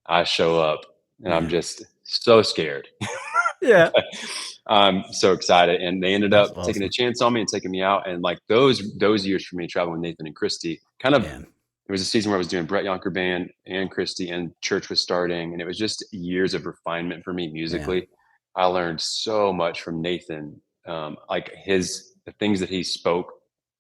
I show up and I'm Man. just so scared. Yeah. I'm so excited. And they ended That's up taking a awesome. chance on me and taking me out. And like those years for me traveling with Nathan and Christy, kind of Man. it was a season where I was doing Brett Yonker band and Christy and church was starting. And it was just years of refinement for me Man. musically. I learned so much from Nathan. Like the things that he spoke,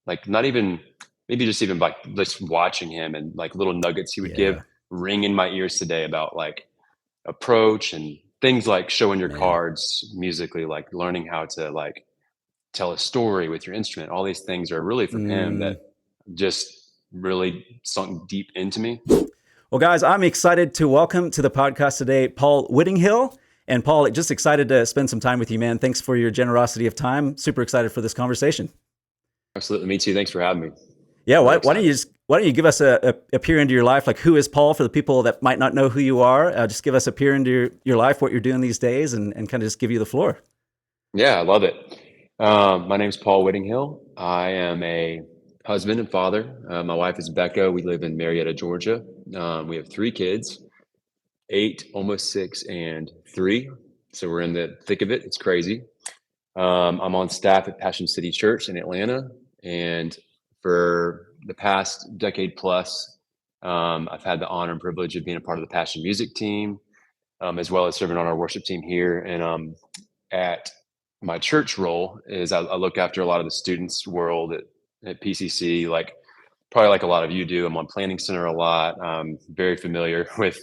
like not even maybe just even like just watching him and like little nuggets he would give Yeah. ring in my ears today about like approach and things like showing your Man. cards musically, like learning how to like tell a story with your instrument. All these things are really from him that Mm. just really sunk deep into me. Well, guys, I'm excited to welcome to the podcast today Paul Whittinghill. And Paul, just excited to spend some time with you, man. Thanks for your generosity of time. Super excited for this conversation. Absolutely, me too. Thanks for having me. Yeah, Really why don't you excited. just why don't you give us a peer into your life? Like, who is Paul for the people that might not know who you are? Just give us a peer into your life, what you're doing these days, and kind of just give you the floor. Yeah, I love it. My name is Paul Whittinghill. I am a husband and father. My wife is Becca. We live in Marietta, Georgia. We have 3 kids, 8, almost 6, and 3. So we're in the thick of it. It's crazy. I'm on staff at Passion City Church in Atlanta, and for the past decade plus, I've had the honor and privilege of being a part of the Passion Music team, as well as serving on our worship team here. And at my church role is I look after a lot of the students' world at PCC, like probably like a lot of you do. I'm on Planning Center a lot. I'm very familiar with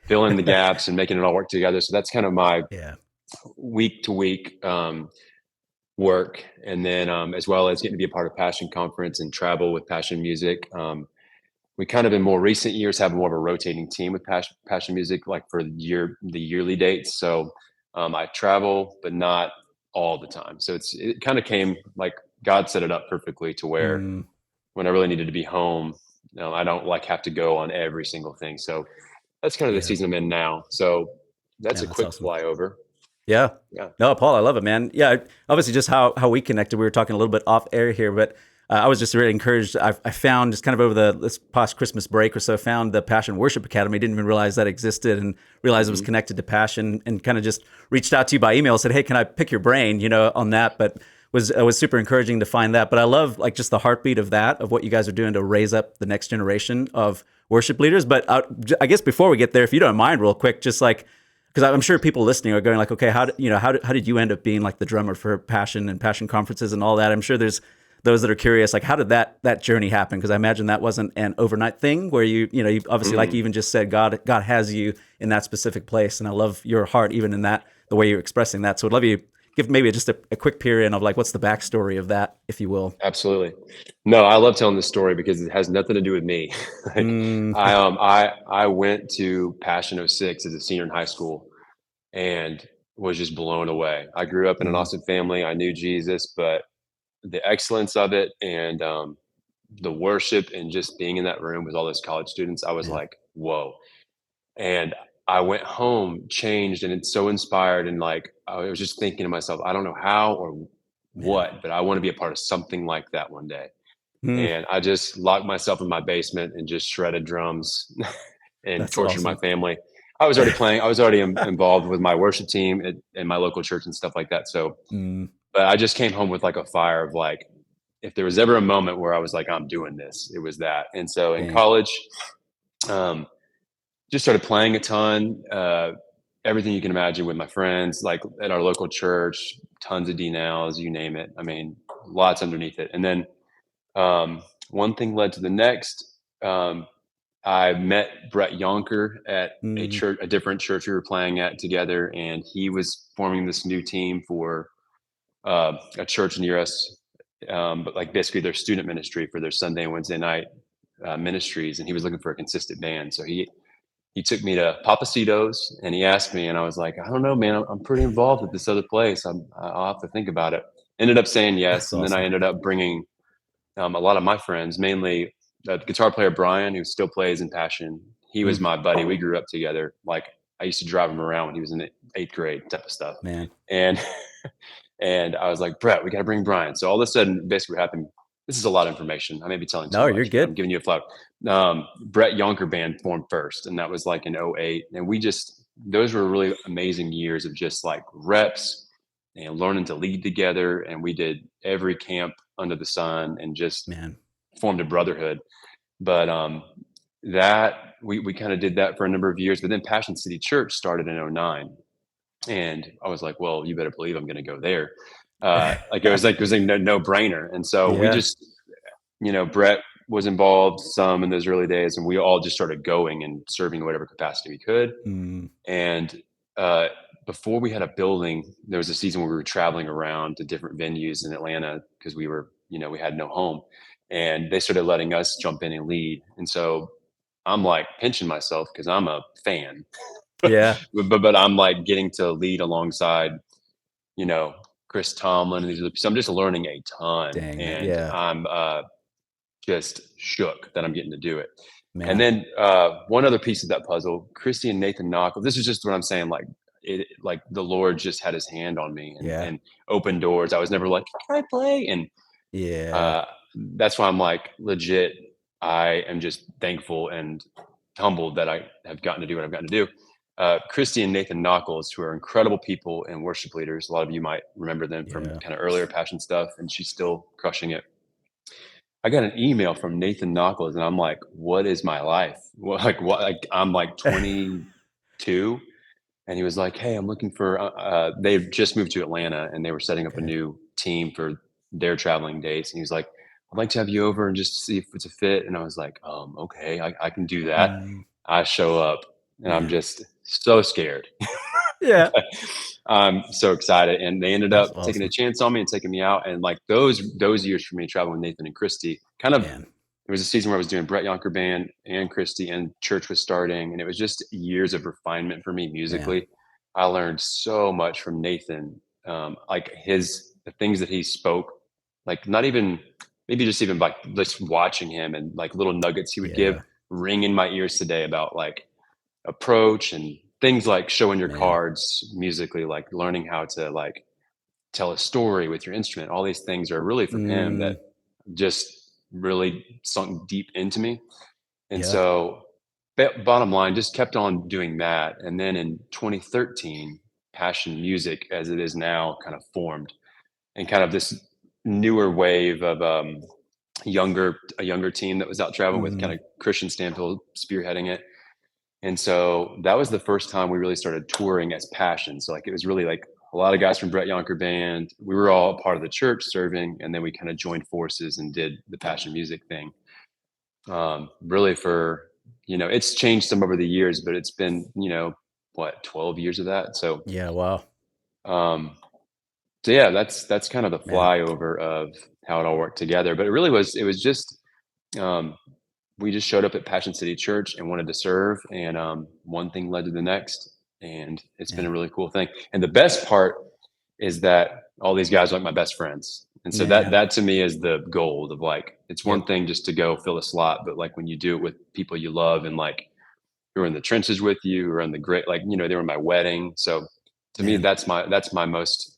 filling the gaps and making it all work together. So that's kind of my Yeah, week to week work, and then as well as getting to be a part of Passion Conference and travel with Passion Music. We kind of in more recent years have more of a rotating team with Passion Music, like for the yearly dates. So I travel, but not all the time. So it kind of came like God set it up perfectly to where mm, when I really needed to be home, I don't like have to go on every single thing. So that's kind of the yeah, season I'm in now. So that's yeah. a That's quick awesome. flyover. Yeah. Yeah. No, Paul, I love it, man. Yeah, obviously, just how we connected. We were talking a little bit off air here, but I was just really encouraged. I found just kind of over this past Christmas break or so, found the Passion Worship Academy. Didn't even realize that existed, and realized it was Hmm. connected to Passion. And kind of just reached out to you by email, said, "Hey, can I pick your brain?" On that. But was super encouraging to find that. But I love like just the heartbeat of that, of what you guys are doing to raise up the next generation of worship leaders. But I guess before we get there, if you don't mind, real quick, just like because I'm sure people listening are going like, okay, how did you end up being like the drummer for Passion and Passion conferences and all that? I'm sure there's those that are curious, like how did that journey happen? Because I imagine that wasn't an overnight thing where you obviously, like you even just said, God has you in that specific place, and I love your heart even in that, the way you're expressing that. So I'd love you give maybe just a quick period of like what's the backstory of that, if you will. Absolutely. No, I love telling this story because it has nothing to do with me. Like Mm, I went to Passion '06 as a senior in high school and was just blown away. I grew up in an mm, awesome family. I knew Jesus, but the excellence of it and the worship and just being in that room with all those college students, I was yeah, like, whoa. And I went home changed and it's so inspired. And like, I was just thinking to myself, I don't know how or man. what, but I want to be a part of something like that one day. Mm, And I just locked myself in my basement and just shredded drums and that's tortured my awesome. family. I was already playing. I was already involved with my worship team in my local church and stuff like that. So, Mm, but I just came home with like a fire of like, if there was ever a moment where I was like, I'm doing this, it was that. And so in dang. college, um, just started playing a ton, everything you can imagine with my friends, like at our local church, tons of D-Nows, you name it. I mean, lots underneath it. And then um, one thing led to the next. I met Brett Yonker at Mm, a different church we were playing at together, and he was forming this new team for a church near us, but like basically their student ministry for their Sunday and Wednesday night ministries, and he was looking for a consistent band. So he took me to Papacitos and he asked me, and I was like, I don't know, man, I'm pretty involved at this other place. I'll have to think about it. Ended up saying yes, that's and then I awesome. ended up bringing a lot of my friends, mainly the guitar player Brian, who still plays in Passion. He was Mm, my buddy. We grew up together. Like I used to drive him around when he was in the 8th grade, type of stuff. man. And and I was like, Brett, we got to bring Brian. So all of a sudden, basically what happened. this is a lot of information. I may be telling too No, you're much, but I'm good. giving you a flow. Brett Yonker band formed first, and that was like in '08. And those were really amazing years of just like reps and learning to lead together. And we did every camp under the sun and just Man. formed a brotherhood. But that we kind of did that for a number of years. But then Passion City Church started in '09. And I was like, well, you better believe I'm going to go there. It was a no brainer. And so we Yeah. just, Brett was involved some in those early days, and we all just started going and serving in whatever capacity we could. Mm, And uh, before we had a building, there was a season where we were traveling around to different venues in Atlanta because we had no home, and they started letting us jump in and lead. And so I'm like pinching myself because I'm a fan, yeah. but I'm like getting to lead alongside, you know, Chris Tomlin and these other. So I'm just learning a ton, Dang, man. and Yeah. I'm just shook that I'm getting to do it. And Man. then one other piece of that puzzle, Christy and Nathan Nockels. This is just what I'm saying. Like the Lord just had His hand on me Yeah. and opened doors. I was never like, can I play? And Yeah. uh, that's why I'm like legit. I am just thankful and humbled that I have gotten to do what I've gotten to do. Christy and Nathan Nockels, who are incredible people and worship leaders. A lot of you might remember them from Yeah. kind of earlier Passion stuff, and she's still crushing it. I got an email from Nathan Nockels, and I'm like, "What is my life? What? Like, I'm like 22." And he was like, "Hey, I'm looking for." They've just moved to Atlanta, and they were setting up a Okay. new team for their traveling dates. And he was like, "I'd like to have you over and just see if it's a fit." And I was like, "Okay, I can do that." Mm, I show up, and I'm man. just so scared. Yeah. I'm so excited, and they ended That's up taking a awesome. chance on me and taking me out. And like those years for me traveling with Nathan and Christy, kind of Man. there was a season where I was doing Brett Yonker band and Christy, and church was starting, and it was just years of refinement for me Man. musically. I learned so much from Nathan, like the things that he spoke, like not even maybe just even like just watching him and like little nuggets he would give Yeah. ring in my ears today about like approach and things like showing your Man. cards musically, like learning how to like tell a story with your instrument. All these things are really from him Mm, that just really sunk deep into me. And yeah. so, bottom line, just kept on doing that. And then in 2013, Passion Music, as it is now, kind of formed, and kind of this newer wave of a younger team that was out traveling with kind Mm, of Christian Stanfield spearheading it. And so that was the first time we really started touring as Passion. So like it was really like a lot of guys from Brett Yonker band. We were all part of the church serving, and then we kind of joined forces and did the Passion music thing. Really for it's changed some over the years, but it's been 12 years of that. yeah. Wow. Um, so yeah, that's kind of the Man. flyover of how it all worked together. But it was just um, we just showed up at Passion City Church and wanted to serve, and one thing led to the next, and it's been a Man. really cool thing. And the best part is that all these guys are like my best friends, and so that Man. that to me is the gold of like it's one Yep. thing just to go fill a slot, but like when you do it with people you love and like who are in the trenches with you, who are in the great they were in my wedding. So to me, Man. that's my most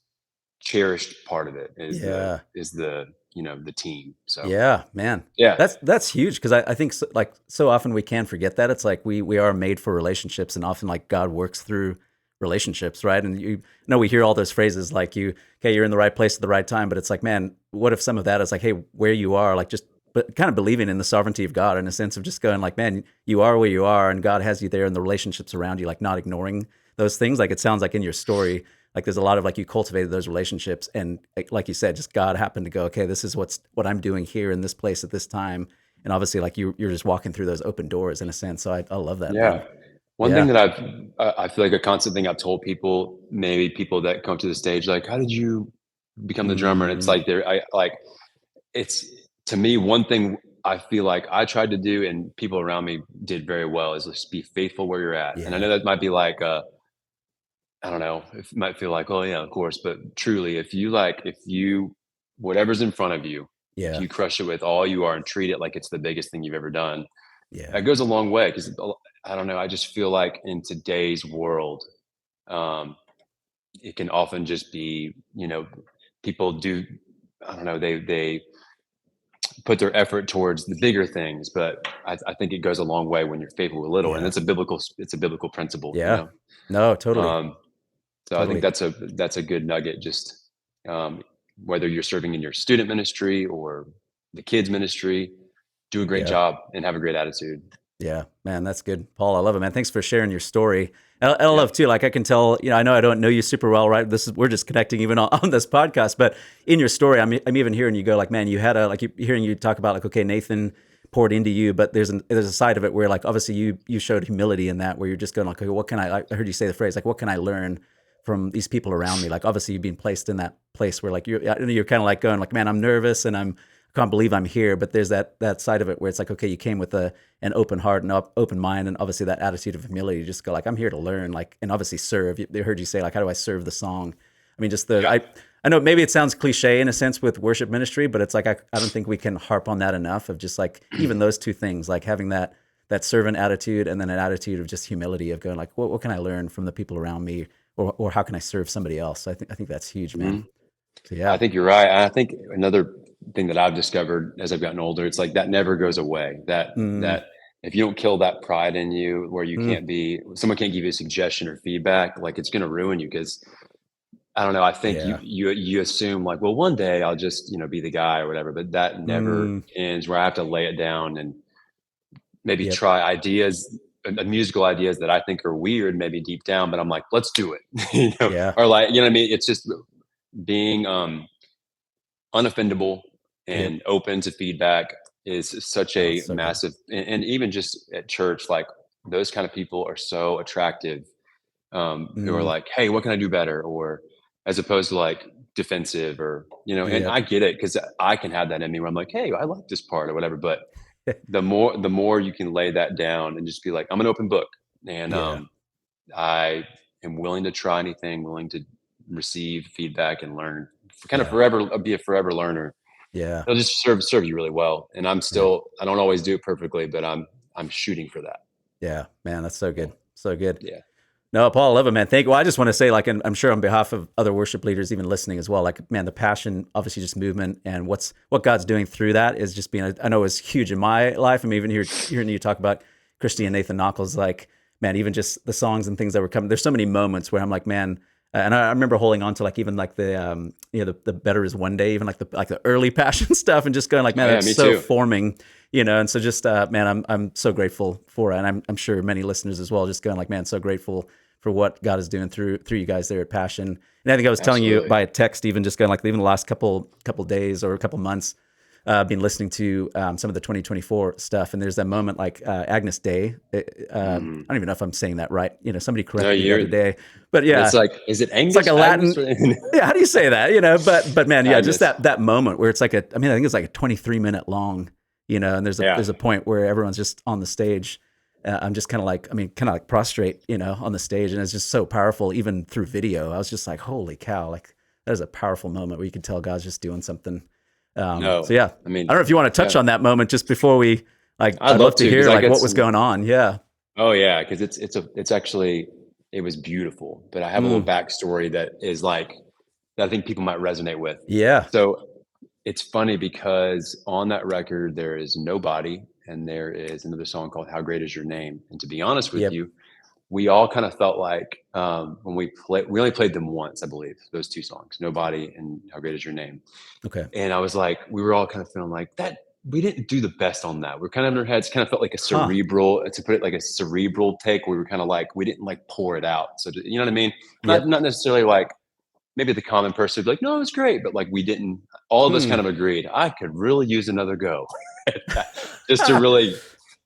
cherished part of it Yeah. is the the team. So Yeah, man. yeah, That's huge because I think like so often we can forget that. It's like we are made for relationships, and often like God works through relationships, right? And you know we hear all those phrases like you're in the right place at the right time, but it's like, man, what if some of that is like, hey, where you are, like just but kind of believing in the sovereignty of God in a sense of just going like, man, you are where you are and God has you there and the relationships around you, like not ignoring those things. Like it sounds like in your story, like there's a lot of like you cultivated those relationships and like you said, just God happened to go, okay, this is what I'm doing here in this place at this time. And obviously like you're just walking through those open doors in a sense. So I love that, man. yeah. One thing Yeah. that I feel like a constant thing I've told people, maybe people that come to the stage, like, how did you become the drummer? And it's Mm, like, it's to me, one thing I feel like I tried to do and people around me did very well is just be faithful where you're at. And I know yeah. that might be like, I don't know, it might feel like, oh yeah, of course. But truly, if you, whatever's in front of you, if Yeah. you crush it with all you are and treat it like it's the biggest thing you've ever done, Yeah. that goes a long way. Because I don't know, I just feel like in today's world, um, it can often just be, people do, I don't know, they put their effort towards the bigger things. But I think it goes a long way when you're faithful with little, and Yeah. it's a biblical principle, you Yeah. know? No, totally. So I think Totally. that's a good nugget. Just whether you're serving in your student ministry or the kids ministry, do a great Yeah. job and have a great attitude. Yeah, man, that's good. Paul, I love it, man. Thanks for sharing your story. I Yeah. love too, like I can tell, I know I don't know you super well, right? We're just connecting even on this podcast, but in your story, I'm even hearing you go like, man, you had hearing you talk about like, okay, Nathan poured into you, but there's a side of it where like, obviously you showed humility in that, where you're just going like, okay, what can I heard you say the phrase, like, what can I learn from these people around me? Like, obviously you've been placed in that place where like, you're kind of like going like, man, I'm nervous and I can't believe I'm here. But there's that side of it where it's like, okay, you came with an open heart and open mind, and obviously that attitude of humility. You just go like, I'm here to learn, like, and obviously serve. They heard you say like, how do I serve the song? I mean, just Yeah. I know maybe it sounds cliche in a sense with worship ministry, but it's like I don't think we can harp on that enough. Of just like even those two things, like having that servant attitude and then an attitude of just humility of going like, what can I learn from the people around me, or how can I serve somebody else? I think that's huge, man. Mhm. So I yeah. think you're right. And I think another thing that I've discovered as I've gotten older, it's like that never goes away. Mm, That if you don't kill that pride in you, where you mm, can't be, someone can't give you a suggestion or feedback, like it's going to ruin you. Because I don't know. I think yeah. you assume like, well, one day I'll just be the guy or whatever, but that never Mm, ends. Where I have to lay it down and maybe yep. try ideas, musical ideas that I think are weird, maybe deep down, but I'm like, let's do it, Yeah. or like, what I mean? It's just being unoffendable Yep. and open to feedback is such Oh, a it's so good. massive, and even just at church, like those kind of people are so attractive, who are Mm, like, hey, what can I do better, or as opposed to like defensive, or and yep. I get it, because I can have that in me where I'm like, hey, I like this part or whatever. But the more you can lay that down and just be like, I'm an open book, and Yeah. I am willing to try anything, willing to receive feedback and learn, kind of Yeah. forever be a forever learner. Yeah. It'll just serve you really well. And Yeah. I don't always do it perfectly, but I'm shooting for that. Yeah. Man, that's so Yeah. good. So good. Yeah. No, Paul, I love it, man. Thank you. Well, I just want to say, like, and I'm sure on behalf of other worship leaders, even listening as well, like, man, the passion, obviously, just movement, and what God's doing through that is just being, I know, is huge in my life. I'm even hearing you talk about Christy and Nathan Nockels, like, man, even just the songs and things that were coming. There's so many moments where I'm like, man, and I remember holding on to like even like the the better is one day, even like the early passion stuff, and just going like, Oh man, yeah, that's me so too. forming, and so just man, I'm so grateful for it, and I'm sure many listeners as well, just going like, man, so grateful for what God is doing through you guys there at Passion. And I think I was telling you Absolutely. by text, even just going like even the last couple days or a couple months, been listening to some of the 2024 stuff, and there's that moment like Agnus Dei. I Mm. don't even know if I'm saying that right. Somebody No, corrected me the other you're. day, but It's yeah, like, is it it's like Angus? a Agnes? Latin. Yeah, how do you say that? But man, yeah, just Agnes. that moment where it's like I mean, I think it's like a 23-minute long, and Yeah. there's a point where everyone's just on the stage. I'm just kind of like, I mean, kind of like prostrate, on the stage, and it's just so powerful, even through video. I was just like, holy cow, like that is a powerful moment where you can tell God's just doing something. So No, yeah, I I don't mean, know if you want to touch yeah, on that moment just before we like. I'd I'd love love to to, because hear I like get what was some. going on. Yeah. Oh yeah, because it's actually, it was beautiful, but I have a little Mm, backstory that is like, that I think people might resonate with. yeah. So it's funny, because on that record there is Nobody, and there is another song called How Great Is Your Name. And to be honest with Yep. you, we all kind of felt like, when we only played them once, I believe, those two songs, Nobody and How Great Is Your Name. Okay. And I was like, we were all kind of feeling like that. We didn't do the best on that. We're kind of in our heads, kind of felt like a Huh. cerebral, to put it like a cerebral take. We were kind of like, we didn't like pour it out. So, you know what I mean? Not, Yep. not necessarily like, maybe the common person would be like, no, it was great. But like, we didn't, all of us Hmm. kind of agreed, I could really use another go just to really.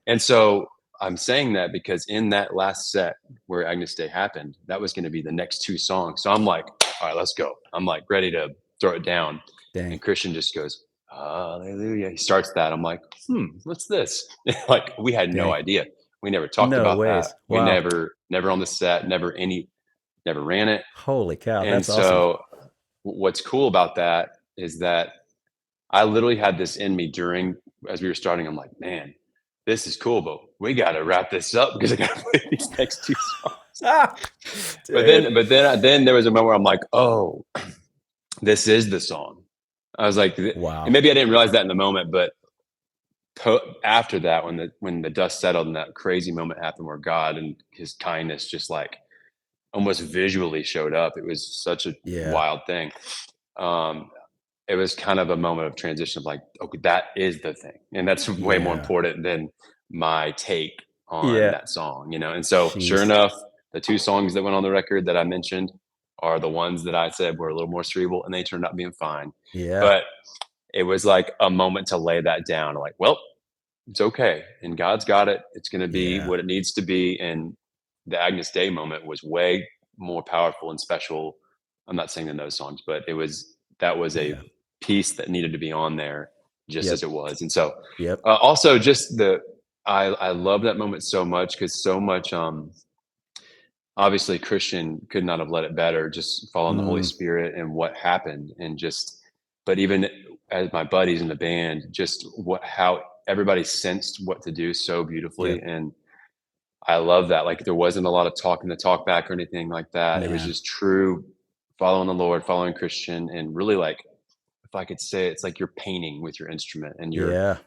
And so I'm saying that because in that last set where Agnus Dei happened, that was going to be the next two songs. So I'm like, all right, let's go. I'm like ready to throw it down. Dang. And Christian just goes, hallelujah. He starts that. I'm like, what's this? Like, we had no Dang. idea. We never talked No about that. ways. We Wow. never on the set, never ran it. Holy cow. And That's awesome. so what's cool about that is that I literally had this in me during, as we were starting. I'm like, man, this is cool, but we got to wrap this up because I got to play these next two songs. Ah, But dude. then there was a moment where I'm like, oh, this is the song. I was like, and Wow. maybe I didn't realize that in the moment, but after that, when the dust settled and that crazy moment happened where God and his kindness just like almost visually showed up, it was such a Yeah. wild thing. Um, it was kind of a moment of transition of like, okay, that is the thing. And that's way more Yeah. important than my take on Yeah. that song, you know? And so sure Jeez. enough, the two songs that went on the record that I mentioned are the ones that I said were a little more cerebral, and they turned out being fine. Yeah. But it was like a moment to lay that down. Like, well, it's okay. And God's got it. It's going to be Yeah. what it needs to be. And the Agnus Dei moment was way more powerful and special. I'm not singing those songs, but that was a Yeah. piece that needed to be on there just as Yep. it was. And so, Yep. also just I love that moment so much because so much, obviously Christian could not have let it better, just following the Holy Mm, Spirit and what happened and just, but even as my buddies in the band, just how everybody sensed what to do so beautifully. yep. And I love that. Like there wasn't a lot of talking the talk back or anything like that. It was Man. just true following the Lord, following Christian, and really like, if I could say, it's like you're painting with your instrument and Yeah.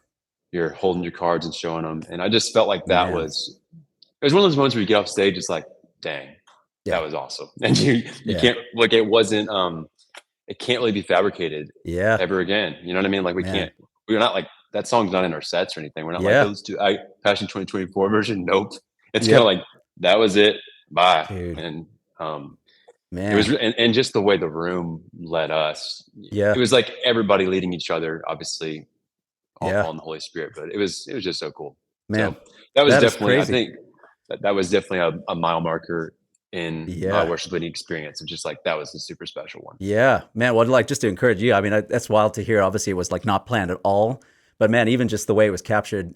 you're holding your cards and showing them. And I just felt like Man. it was one of those moments where you get off stage, it's like, dang, that Yeah. was awesome. And you Yeah. can't, like, it wasn't, it can't really be fabricated Yeah. ever again. You know what I mean? Like Man. we're not like, that song's not in our sets or anything. We're not like, oh, Yeah. let's do Passion 2024 version. Nope. It's kind of Yep. like, that was it. Bye. Dude. And, it was, Man. and just the way the room led us, it Yeah. was like everybody leading each other, obviously all Yeah. following the Holy Spirit, but it was just so cool. Man. So that was That is definitely, I crazy. think that was definitely a mile marker in my Yeah. worship leading experience of just like, that was a super special one. Yeah, man. Well, like just to encourage you, I mean, that's wild to hear. Obviously, it was like not planned at all, but man, even just the way it was captured,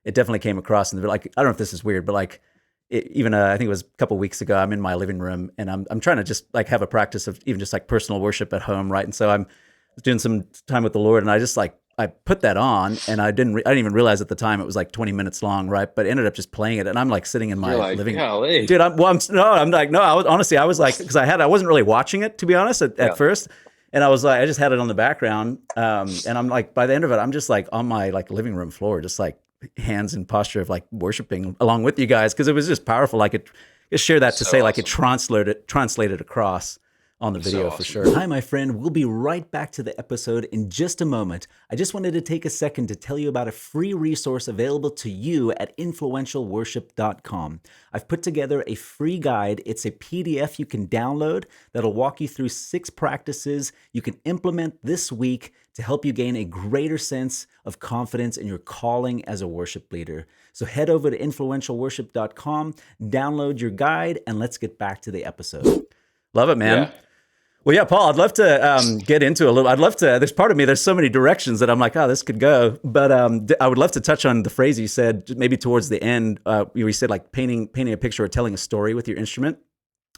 it definitely came across. And like, I don't know if this is weird, but like, even I think it was a couple of weeks ago, I'm in my living room and I'm trying to just like have a practice of even just like personal worship at home, right? And so I'm doing some time with the Lord, and I just like I put that on, and I didn't even realize at the time it was like 20 minutes long, right? But ended up just playing it, and I'm like sitting in You're my like, living. golly. Dude, I'm like, no, I was honestly, I was like, because I wasn't really watching it, to be honest, at Yeah. first. And I was like, I just had it on the background. And I'm like, by the end of it, I'm just like on my like living room floor, just like hands in posture of like worshiping along with you guys. Cause it was just powerful. Like it just share that to So say, like it awesome. translated across on the So video for awesome. sure. Hi, my friend. We'll be right back to the episode in just a moment. I just wanted to take a second to tell you about a free resource available to you at influentialworship.com. I've put together a free guide. It's a PDF you can download that'll walk you through 6 practices you can implement this week to help you gain a greater sense of confidence in your calling as a worship leader. So head over to influentialworship.com, download your guide, and let's get back to the episode. Love it, man. Yeah. Well, yeah, Paul, I'd love to get into a little. I'd love to. There's part of me. There's so many directions that I'm like, oh, this could go. But I would love to touch on the phrase you said, maybe towards the end. You said like painting a picture or telling a story with your instrument.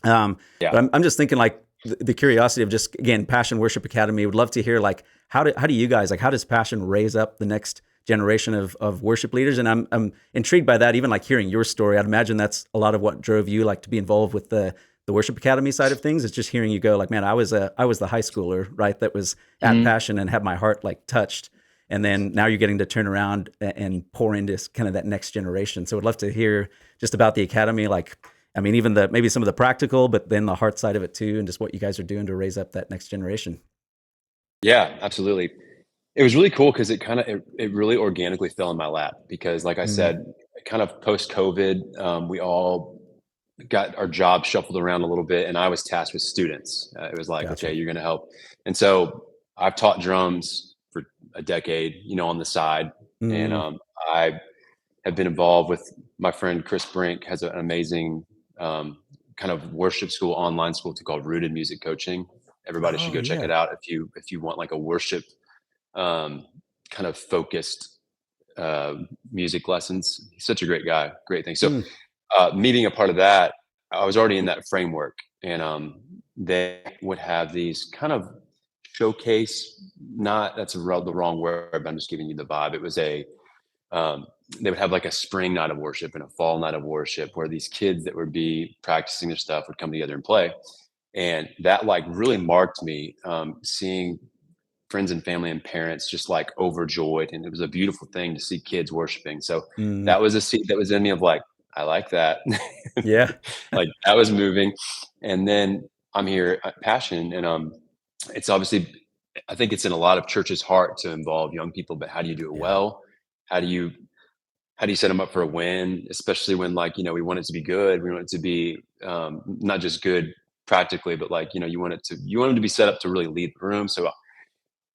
Yeah. But I'm just thinking like the curiosity of just again, Passion Worship Academy. Would love to hear like how do you guys like how does Passion raise up the next generation of worship leaders? And I'm intrigued by that. Even like hearing your story, I'd imagine that's a lot of what drove you like to be involved with the worship academy side of things. It's just hearing you go like, man, I was the high schooler, right? That was at Mhm. Passion and had my heart like touched. And then now you're getting to turn around and pour into kind of that next generation. So I'd love to hear just about the academy. Like, I mean, even maybe some of the practical, but then the heart side of it too. And just what you guys are doing to raise up that next generation. Yeah, absolutely. It was really cool because it really organically fell in my lap because, like I Mm, said, kind of post COVID, we all got our jobs shuffled around a little bit, and I was tasked with students. It was like, okay, gotcha. you're going to help, and so I've taught drums for a decade, on the side, and Mm, I have been involved with my friend Chris Brink has an amazing kind of worship school, online school called Rooted Music Coaching. Everybody should oh go check it yeah. out if you want like a worship kind of focused uh, music lessons. He's such a great guy, great thing. So Mm, me being a part of that, I was already in that framework, and they would have these kind of showcase. Not that's the wrong word, but I'm just giving you the vibe. It was um, they would have like a spring night of worship and a fall night of worship where these kids that would be practicing their stuff would come together and play, and that like really marked me, seeing friends and family and parents just like overjoyed, and it was a beautiful thing to see kids worshiping. So Mm, that was a seed that was in me of like, I like that. yeah. Like that was moving. And then I'm here at Passion, and it's obviously, I think it's in a lot of churches' heart to involve young people, but how do you do it Yeah. well? How do you set them up for a win, especially when, like, we want it to be good. We want it to be not just good practically, but like, you want them to be set up to really lead the room. So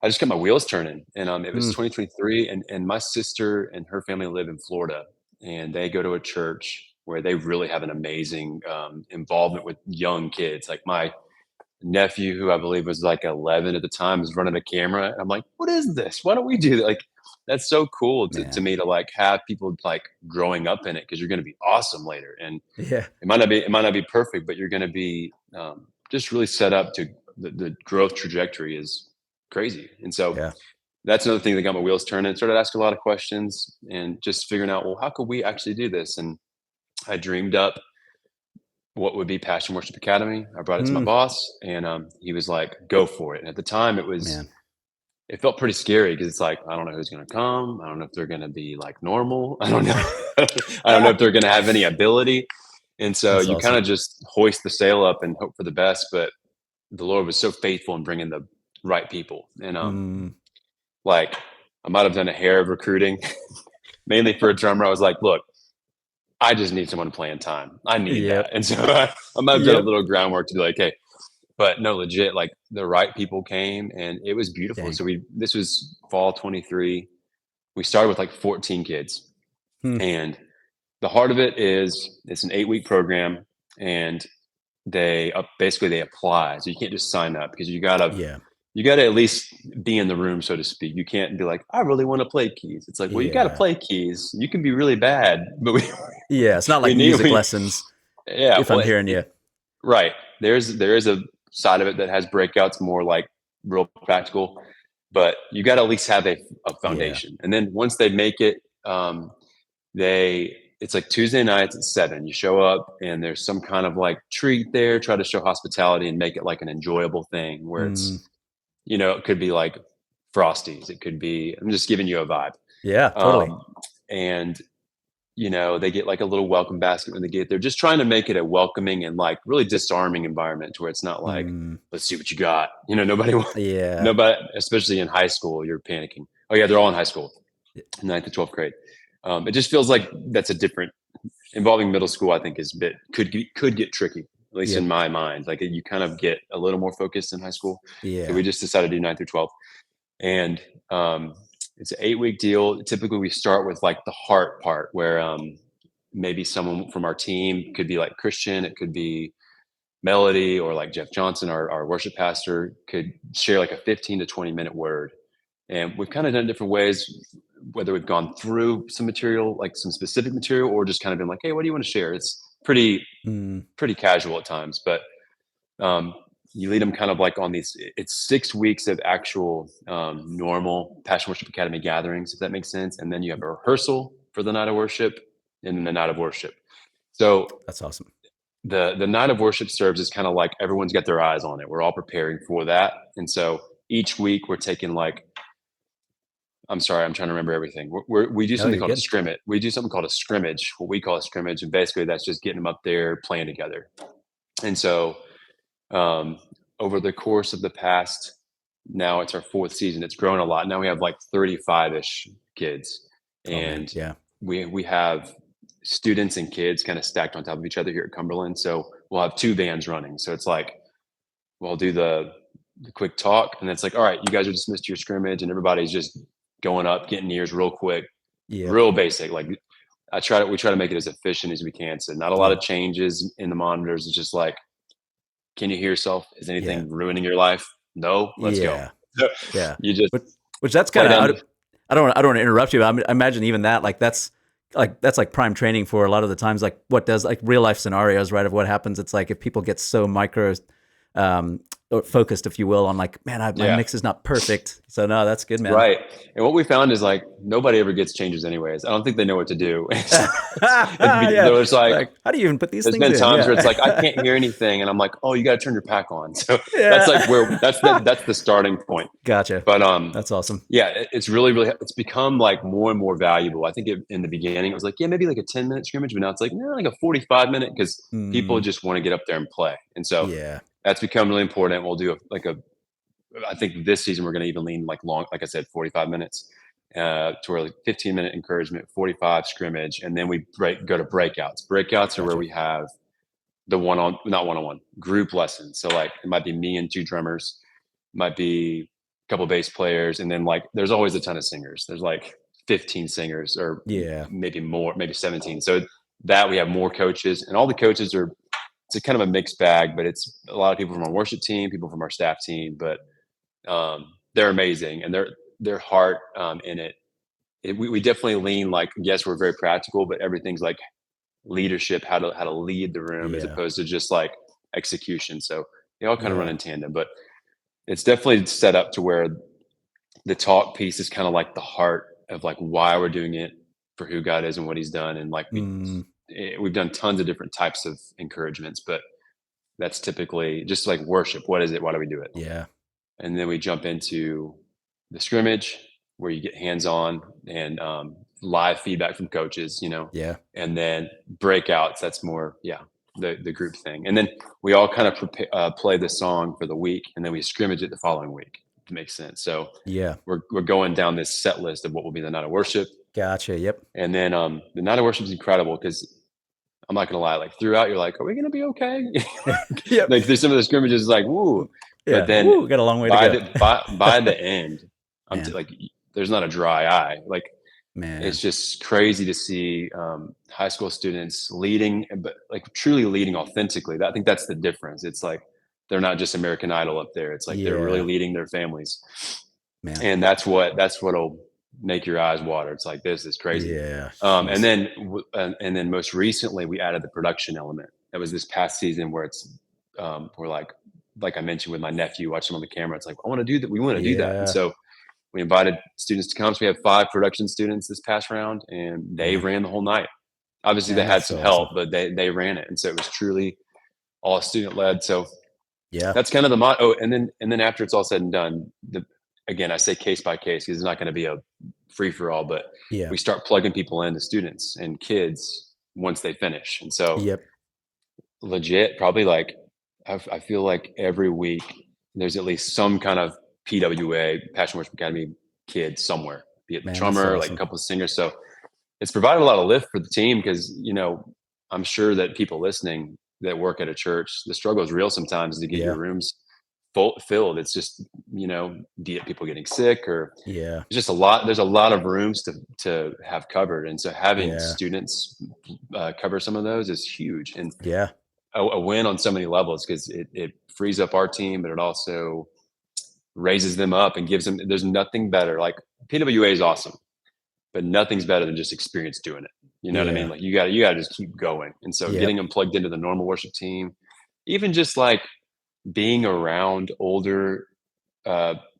I just got my wheels turning, and it was Mm, 2023, and my sister and her family live in Florida, and they go to a church where they really have an amazing involvement with young kids. Like my nephew, who I believe was like 11 at the time, was running a camera, and I'm like, "What is this? Why don't we do that?" Like, that's so cool to man. me to like have people like growing up in it, because you're going to be awesome later, and Yeah. it might not be perfect, but you're going to be just really set up to the growth trajectory is crazy. And so Yeah. that's another thing that got my wheels turning. Started asking a lot of questions and just figuring out, well, how could we actually do this? And I dreamed up what would be Passion Worship Academy. I brought it to my Mm, boss, and he was like, "Go for it." And at the time, man. it felt pretty scary, because it's like, I don't know who's going to come. I don't know if they're going to be like normal. I don't know. I don't know if they're going to have any ability. And so That's you kind awesome. of just hoist the sail up and hope for the best. But the Lord was so faithful in bringing the right people. And Mm, like, I might have done a hair of recruiting, mainly for a drummer. I was like, look, I just need someone playing time. I need yep. that. And so I might have done a Yep. little groundwork to be like, hey, but no, legit, like the right people came, and it was beautiful. Dang. So this was fall 23. We started with like 14 kids, Hmm. and the heart of it is it's an 8-week program, and basically they apply. So you can't just sign up, because Yeah. you gotta at least be in the room, so to speak. You can't be like, I really want to play keys. It's like, well, you got to Yeah. play keys. You can be really bad, but we Yeah. It's not we like need music we lessons, yeah. if I'm Well, hearing you. right. There is a side of it that has breakouts, more like real practical, but you got to at least have a Yeah. foundation. And then once they make it, it's like Tuesday nights at 7. You show up, and there's some kind of like treat there. Try to show hospitality and make it like an enjoyable thing where Mm, it could be like Frosties. It could be, I'm just giving you a vibe. yeah. Totally. Um, and they get like a little welcome basket when they get there, just trying to make it a welcoming and like really disarming environment, to where it's not like, Mm, let's see what you got. yeah. Nobody, especially in high school, you're panicking. Oh yeah, they're all in high school, ninth to 12th grade. It just feels like that's a different, involving middle school. I think is could get tricky, at least in Yep. my mind. Like you kind of get a little more focused in high school. So Yeah. we just decided to do 9th through 12th, and it's an 8-week deal. Typically, we start with like the heart part, where maybe someone from our team could be like Christian, it could be Melody, or like Jeff Johnson, our worship pastor, could share like a 15 to 20-minute word. And we've kind of done it different ways, whether we've gone through some material, like some specific material, or just kind of been like, hey, what do you want to share? It's Mm, pretty casual at times, but um, you lead them kind of like on these. It's 6 weeks of actual normal Passion Worship Academy gatherings, if that makes sense, and then you have a rehearsal for the night of worship, and then the night of worship. So that's awesome. the night of worship serves as kind of like everyone's got their eyes on it. We're all preparing for that, and so each week we're taking like. I'm sorry, I'm trying to remember everything. We do No, something you're called a good. scrimmage. We do something called a scrimmage, what we call a scrimmage, and basically that's just getting them up there playing together. And so um, over the course of the past, now it's our 4th season. It's grown a lot. Now we have like 35-ish kids, Oh man. and Yeah. we have students and kids kind of stacked on top of each other here at Cumberland. So we'll have 2 vans running. So it's like we'll do the quick talk, and it's like, all right, you guys are dismissed to your scrimmage, and everybody's just going up, getting ears real quick, Yep. real basic. Like we try to make it as efficient as we can. So not a lot Yep. of changes in the monitors. It's just like, can you hear yourself? Is Yeah. anything ruining your life? No, let's go. Yeah. So Yeah. you just Which that's play kind down. of, I don't want to interrupt you. I imagine even that, like that's like prime training for a lot of the times, like what does like real life scenarios, right? Of what happens. It's like if people get so micro, focused, if you will, on like, man, my Yeah. mix is not perfect. So no, that's good, man. Right. And what we found is like nobody ever gets changes anyways. I don't think they know what to do. Yeah. There's like Like, how do you even put these there's things been in? times where it's Yeah. like I can't hear anything, and I'm like, oh, you got to turn your pack on. So that's like where Yeah. that's the starting point. Gotcha. But That's awesome. yeah, it's really it's become like more and more valuable. I think in the beginning it was like, yeah, maybe like a 10-minute scrimmage, but now it's like, no, like a 45-minute, because people Mm, just want to get up there and play. And so yeah. that's become really important. We'll do I think this season we're going to even lean like long, like I said, 45 minutes to where like 15-minute encouragement, 45 scrimmage, and then we go to breakouts. Breakouts are where Gotcha. we have the not one-on-one, group lessons. So like it might be me and two drummers, might be a couple bass players, and then like there's always a ton of singers. There's like 15 singers, or Yeah. maybe more, maybe 17. So that we have more coaches, and all the coaches are, it's a kind of a mixed bag, but it's a lot of people from our worship team, people from our staff team, but they're amazing, and their heart in it. We definitely lean like, yes, we're very practical, but everything's like leadership, how to lead the room as Yeah. opposed to just like execution. So they all kind of run Yeah. in tandem, but it's definitely set up to where the talk piece is kind of like the heart of like why we're doing it, for who God is and what He's done, and like Mm, we've done tons of different types of encouragements, but that's typically just like worship. What is it? Why do we do it? yeah. And then we jump into the scrimmage, where you get hands-on and live feedback from coaches, Yeah. and then breakouts. That's more, yeah, the group thing. And then we all kind of play the song for the week, and then we scrimmage it the following week, to make sense. So Yeah. we're going down this set list of what will be the night of worship. Gotcha. Yep. And then the night of worship is incredible, because I'm not gonna lie, like throughout, you're like, are we gonna be okay? Yep. Like there's some of the scrimmages like, woo. But Yeah. then Woo, got a long way to go. by the end, Man. like, there's not a dry eye. Like it's Man. just crazy to see high school students leading, but like truly leading authentically. I think that's the difference. It's like they're not just American Idol up there. It's like they're really Yeah. leading their families, Man. and that's what'll make your eyes water. It's like, this is crazy. Yeah. And Jeez. then most recently we added the production element. That was this past season, where it's we're like I mentioned with my nephew, watching on the camera. It's like, I want to do that. We want to do that. And Yeah. so we invited students to come. So we have 5 production students this past round, and they Man. ran the whole night. Obviously they Man, had that's some so awesome. help, but they ran it. And so it was truly all student led. So Yeah. that's kind of the motto. And then after it's all said and done, again, I say case by case, because it's not going to be a free for all, but Yeah. we start plugging people into students and kids once they finish. And so Yep. legit, probably like I feel like every week there's at least some kind of PWA, Passion Worship Academy kid somewhere, be it the Man, that's so drummer, like a awesome. couple of singers. So it's provided a lot of lift for the team, because I'm sure that people listening that work at a church, the struggle is real sometimes to get your Yeah. rooms filled. It's just, be it people getting sick, or Yeah. it's just a lot. There's a lot of rooms to have covered, and so having Yeah. students cover some of those is huge, and Yeah. a win on so many levels, because it frees up our team, but it also raises them up and gives them. There's nothing better. Like PWA is awesome, but nothing's better than just experience doing it. You know what I mean? Yeah. Like you got to just keep going. And so getting Yep. them plugged into the normal worship team, even just like being around older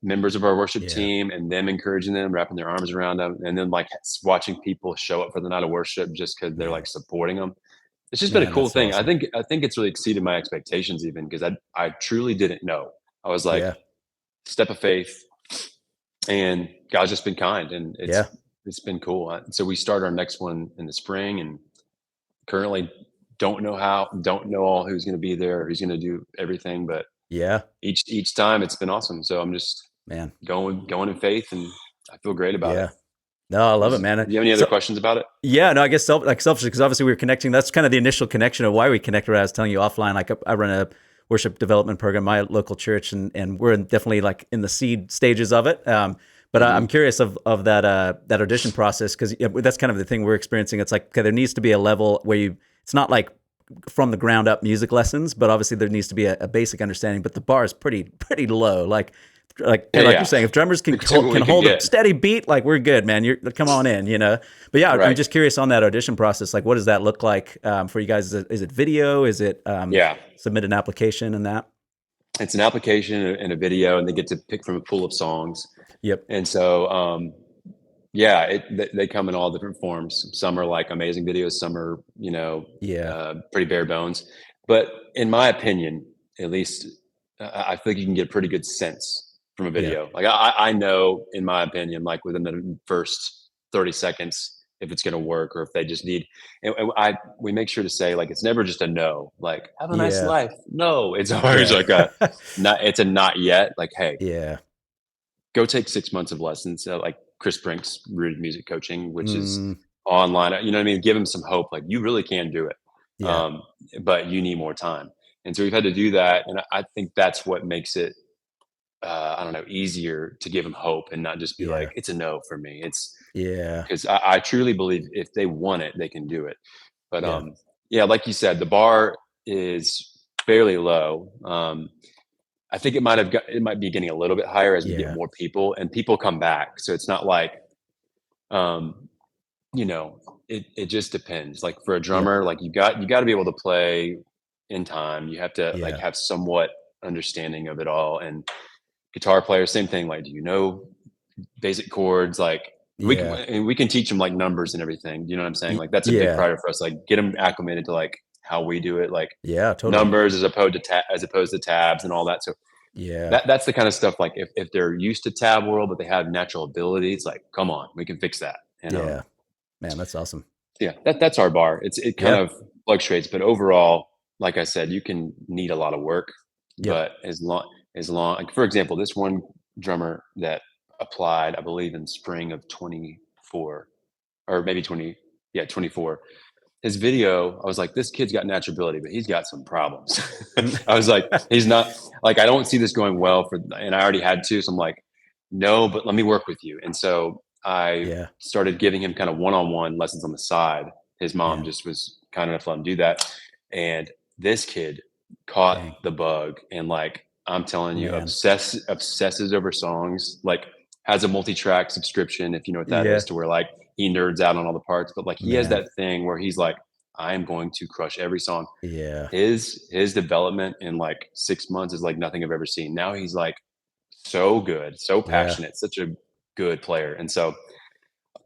members of our worship Yeah. team, and them encouraging them, wrapping their arms around them, and then like watching people show up for the night of worship just because they're like Man. supporting them. It's just been a Man, cool that's so thing. I awesome. think I think it's really exceeded my expectations, even because I truly didn't know. I was like, Yeah. step of faith, and God's just been kind, and Yeah. it's been cool. So we start our next one in the spring, and currently don't know all who's going to be there, or who's going to do everything, but Yeah. each time it's been awesome. So I'm just Man. going in faith, and I feel great about it. Yeah. No, I love it, Do man. you have any other So questions about it? yeah, no, I guess selfishly, because obviously we were connecting. That's kind of the initial connection of why we connected. I was telling you offline, like I run a worship development program, at my local church, and we're definitely like in the seed stages of it. But I'm Hmm. curious of that audition process, because that's kind of the thing we're experiencing. It's like, okay, there needs to be a level where it's not like from the ground up music lessons, but obviously there needs to be a basic understanding. But the bar is pretty low. Like Yeah, you're yeah. saying, if drummers We took what we can could hold a get. steady beat, like we're good, man. You're come on in. But yeah, I'm Right. just curious on that audition process. Like, what does that look like for you guys? Is it video? Is it Yeah. submit an application and that? it's an application and a video, and they get to pick from a pool of songs. Yep. And so, yeah, they come in all different forms. Some are like amazing videos, some are, Yeah. pretty bare bones. But in my opinion, at least, I think you can get a pretty good sense from a Yeah. video. Like I know, in my opinion, like within the first 30 seconds, if it's going to work or if they just need. And we make sure to say, like, it's never just a no. Like, have a nice Yeah. life. No, it's always Yeah. like a not. It's a not yet. Like, hey, Yeah. go take 6 months of lessons. Like Chris Brink's rooted music coaching, which is Mm, online. You know what I mean? Give him some hope. Like, you really can do it. yeah. Um, but you need more time. And so we've had to do that. And I think that's what makes it, I don't know, easier to give them hope and not just be Yeah. like, it's a no for me. It's Yeah. because I truly believe if they want it, they can do it. But Yeah. yeah, like you said, the bar is fairly low. I think it might be getting a little bit higher as we get Yeah. more people and people come back. So it's not like, um, it just depends. Like for a Yep. drummer, like you got to be able to play in time. You have to like Yeah. have somewhat understanding of it all. And guitar player, same thing. Like, do you know basic chords? Like Yeah. we can teach them like numbers and everything. You know what I'm saying? Like that's a big Yeah. priority for us. Like get them acclimated to like how we do it. Like Yeah. Totally. numbers as opposed to tabs and all that. So Yeah. that's the kind of stuff. Like if they're used to tab world, but they have natural ability, it's like, come on, we can fix that. And Yeah. Man, that's awesome. yeah, that's our bar. It kind Yeah. of fluctuates, but overall, like I said, you can need a lot of work, Yep. but as long like for example, this one drummer that applied, I believe in spring of 24 or maybe 20, yeah, 24. His video, I was like, this kid's got natural ability, but he's got some problems. I was like, he's not like, I don't see this going well and I already had to. So I'm like, no, but let me work with you. And so I Yeah. started giving him kind of one-on-one lessons on the side. His mom Man. just was kind enough to let him do that. And this kid caught Dang. the bug and like, I'm telling you, Man. obsesses over songs, like has a multi-track subscription, if you know what that Yeah. is, to where like he nerds out on all the parts, but like he has Man. that thing where he's like, I am going to crush every song. Yeah. His development in like 6 months is like nothing I've ever seen. Now he's like so good, so Yeah. passionate, such a good player. And so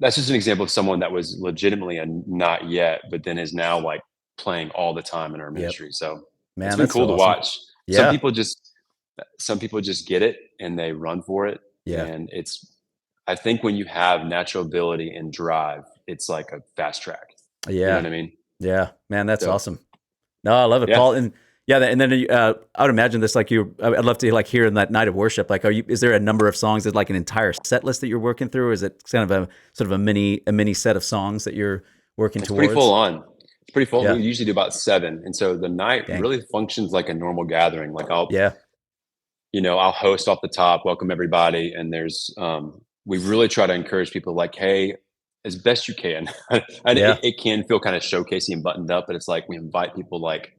that's just an example of someone that was legitimately a not yet, but then is now like playing all the time in our Yep. ministry. So it's Man, been that's cool so to awesome. watch. Some Yeah. people just some people just get it and they run for it. Yeah. And I think when you have natural ability and drive, it's like a fast track. You know Yeah. what I mean? Yeah. Man, that's So awesome. No, I love it, yeah. Paul. And yeah, and then I would imagine this like I'd love to like hear in that night of worship. Like, is there a number of songs that like an entire set list that you're working through? Or is it kind of a sort of a mini set of songs that you're working It's pretty full towards? on. It's pretty full. Yeah. We usually do about 7. And so the night Dang. really functions like a normal gathering. Like Yeah. I'll host off the top, welcome everybody. And we really try to encourage people like, hey, as best you can. And Yeah. it can feel kind of showcasey and buttoned up, but it's like we invite people like,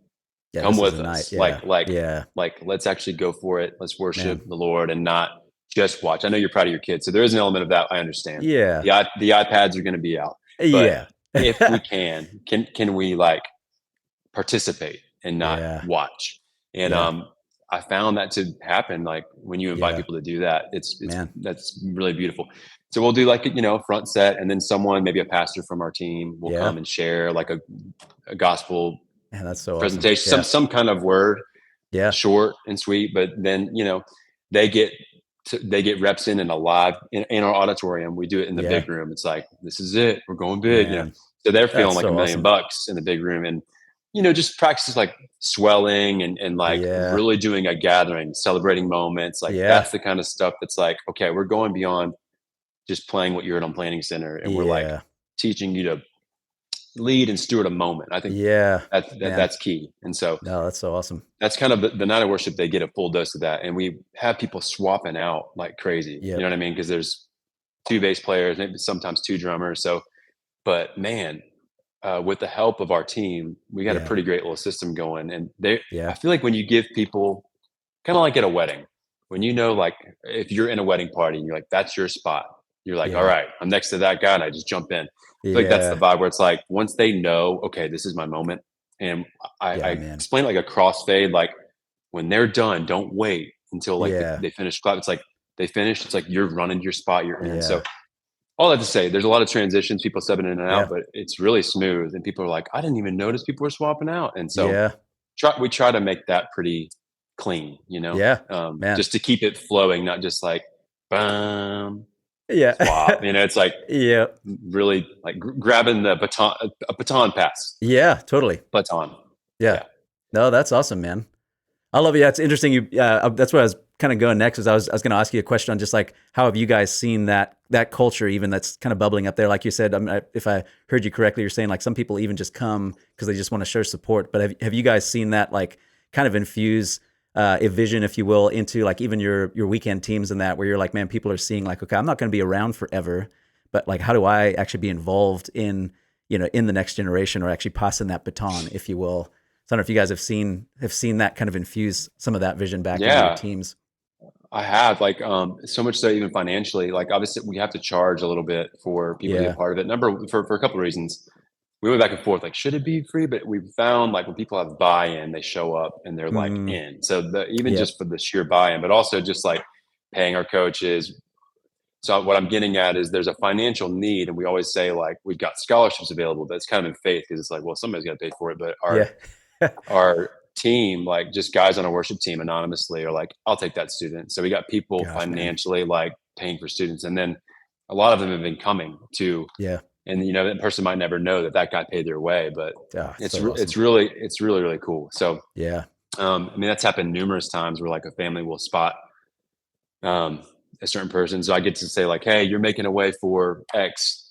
Yeah. come This is with a night. us. Yeah. Yeah. Like, let's actually go for it. Let's worship Man. the Lord and not just watch. I know you're proud of your kids. So there is an element of that. I understand. Yeah. The iPads are going to be out, but Yeah. if we can we like participate and not Yeah. watch? And Yeah. I found that to happen. Like when you invite Yeah. people to do that, Man. that's really beautiful. So we'll do like a front set, and then someone, maybe a pastor from our team, will Yeah. come and share like a gospel Man, that's so awesome. presentation, Yeah. some kind of word, Yeah. short and sweet. But then they get they get reps in a live in our auditorium. We do it in the Yeah. big room. It's like, this is it, we're going big. Man, So they're that's feeling like so awesome. $1,000,000 in the big room, and just practice like swelling and like Yeah. really doing a gathering, celebrating moments. Like Yeah. that's the kind of stuff that's like, okay, we're going beyond just playing what you heard on planning center, and we're like Yeah. teaching you to lead and steward a moment. I think Yeah. Man. that's key. And so No, that's so awesome. that's kind of the night of worship. They get a full dose of that, and we have people swapping out like crazy. You know Yep. what I mean? Because there's 2 bass players, maybe sometimes 2 drummers. So, but man, with the help of our team, we got a Yeah. pretty great little system going. And I Yeah. feel like when you give people, kind of like at a wedding, when like if you're in a wedding party and you're like, that's your spot. You're like, all Yeah. right, I'm next to that guy, and I just jump in. I feel like that's the Yeah. vibe where it's like once they know, okay, this is my moment. And I Yeah, man. explain like a crossfade, like when they're done, don't wait until like Yeah. they finish clap. It's like they finished. It's like you're running to your spot, you're in. So Yeah. all that to say, there's a lot of transitions, people subbing in and out, Yeah. but it's really smooth. And people are like, I didn't even notice people were swapping out. And so Yeah. we try to make that pretty clean, Yeah. Man. just to keep it flowing, not just like, bam, Yeah. swap. It's like Yeah. really like grabbing the baton, a baton pass, Yeah. Totally. baton. Yeah. Yeah. No, that's awesome, man. I love it. Yeah, it's interesting. That's where I was kind of going next. I was going to ask you a question on just like how have you guys seen that culture, even that's kind of bubbling up there? Like you said, if I heard you correctly, you're saying like some people even just come because they just want to show support. But have you guys seen that like kind of infuse a vision, if you will, into like even your weekend teams and that, where you're like, man, people are seeing like, okay, I'm not going to be around forever, but like, how do I actually be involved in in the next generation, or actually passing that baton, if you will? So I don't know if you guys have seen that kind of infuse some of that vision back into your Yeah. teams. I have like so much so even financially, like obviously we have to charge a little bit for people to be a Yeah. part of it. For a couple of reasons. We went back and forth, like, should it be free? But we found like when people have buy-in, they show up and they're like Mm, in. So even yep. just for the sheer buy-in, but also just like paying our coaches. So what I'm getting at is there's a financial need, and we always say like we've got scholarships available, but it's kind of in faith because it's like, well, somebody's got to pay for it. But Yeah. our team, like just guys on a worship team anonymously are like, I'll take that student. So we got people Gosh, man. financially like paying for students. And then a lot of them have been coming to, Yeah. and that person might never know that guy paid their way, but Ah, it's, so awesome. it's really, really cool. So, Yeah. I mean, that's happened numerous times where like a family will spot, um, a certain person. So I get to say like, hey, you're making a way for X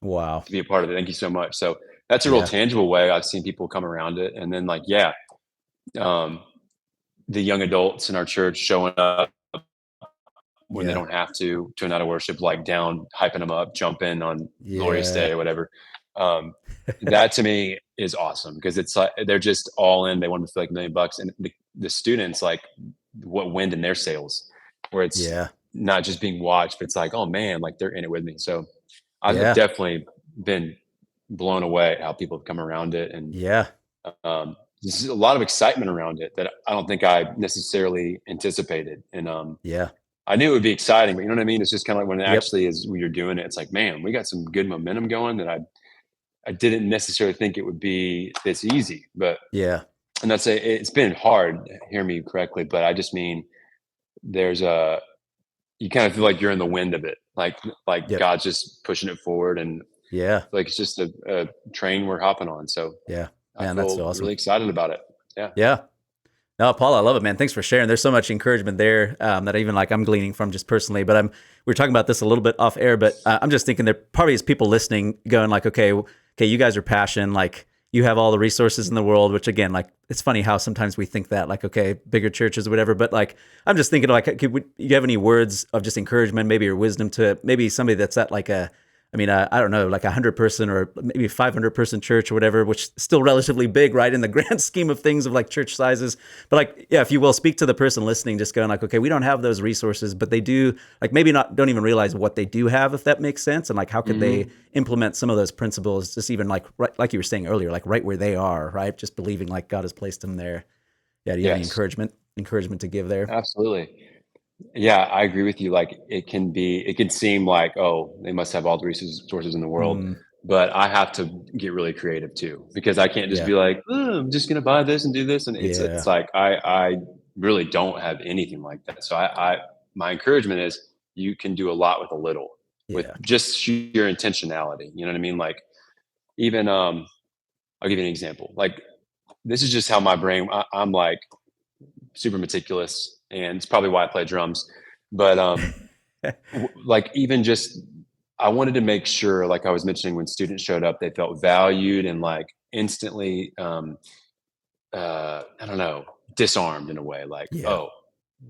Wow. to be a part of it. Thank you so much. So that's a real Yeah. tangible way I've seen people come around it. And then like, yeah, um, the young adults in our church showing up when they Yeah. don't have to a night of worship, like down, hyping them up, jumping on glorious Yeah. day or whatever. Um, that to me is awesome because it's like they're just all in. They want to feel like $1 million, and the students like what wind in their sails, where it's Yeah. not just being watched, but it's like, oh man, like they're in it with me. So I've Yeah. definitely been blown away at how people have come around it, and Yeah. there's a lot of excitement around it that I don't think I necessarily anticipated. And Yeah. I knew it would be exciting, but you know what I mean? It's just kind of like when it Yep. actually is when you're doing it, it's like, man, we got some good momentum going that I didn't necessarily think it would be this easy. But Yeah. and that's it's been hard, hear me correctly, but I just mean there's a you kind of feel like you're in the wind of it. Like Yep. God's just pushing it forward and Yeah. like it's just a train we're hopping on. So Yeah. I Man, that's so feel awesome. really excited about it. Yeah. Yeah. No, Paul, I love it, man. Thanks for sharing. There's so much encouragement there that even like I'm gleaning from just personally. But we were talking about this a little bit off air, but I'm just thinking there probably is people listening going like, okay, you guys are passionate, like you have all the resources in the world. Which again, like it's funny how sometimes we think that like, okay, bigger churches or whatever. But like I'm just thinking like, you have any words of just encouragement, maybe, or wisdom to maybe somebody that's at like I don't know, like 100-person or maybe 500-person church or whatever, which is still relatively big, right, in the grand scheme of things of like church sizes. But like, yeah, if you will, speak to the person listening, just going like, okay, we don't have those resources, but they do, like maybe don't even realize what they do have, if that makes sense. And like, how could they Hmm. implement some of those principles, just even like, right, like you were saying earlier, like right where they are, right? Just believing like God has placed them there. Yeah. Do you have any Yes, encouragement to give there? absolutely. Yeah, I agree with you. Like it can seem like, oh, they must have all the resources in the world. Mm, But I have to get really creative too, because I can't just yeah. be like, oh, I'm just gonna buy this and do this. And it's Yeah. like I really don't have anything like that. So my encouragement is you can do a lot with a little, with Yeah. just sheer intentionality. You know what I mean? Like even I'll give you an example. Like this is just how my brain I'm like super meticulous, and it's probably why I play drums. But like even just I wanted to make sure, like I was mentioning, when students showed up, they felt valued and like instantly, I don't know, disarmed in a way. Like, Yeah. oh,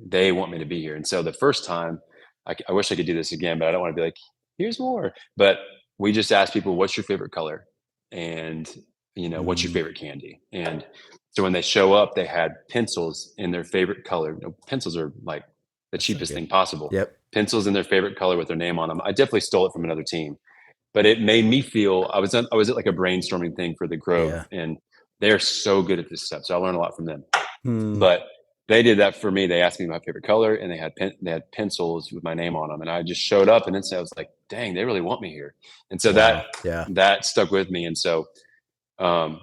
they want me to be here. And so the first time, I wish I could do this again, but I don't want to be like, here's more. But we just asked people, what's your favorite color? And, what's your Mm, favorite candy? And so when they show up, they had pencils in their favorite color. Pencils are like the that's so cheapest good. thing possible. Yep. Pencils in their favorite color with their name on them. I definitely stole it from another team, but it made me feel I was at like a brainstorming thing for the Grove, Yeah. and they're so good at this stuff. So I learned a lot from them. Hmm. But they did that for me. They asked me my favorite color, and they had pencils with my name on them, and I just showed up, and then I was like, dang, they really want me here. And so Wow. Yeah. that stuck with me. And so, um,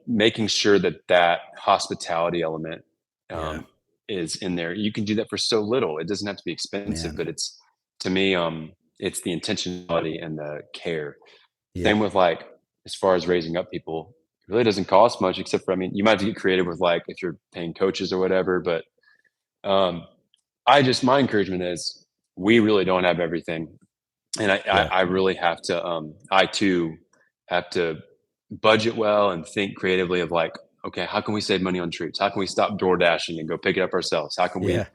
making sure that hospitality element, Yeah. is in there. You can do that for so little. It doesn't have to be expensive, Man. but to me, it's the intentionality and the care. Same Yep. with like, as far as raising up people, it really doesn't cost much, except for, I mean, you might have to get creative with like if you're paying coaches or whatever. But um, my encouragement is we really don't have everything. And Yeah. I really have to, I too have to budget well and think creatively of like, okay, how can we save money on troops? How can we stop door dashing and go pick it up ourselves? How can we, Yeah.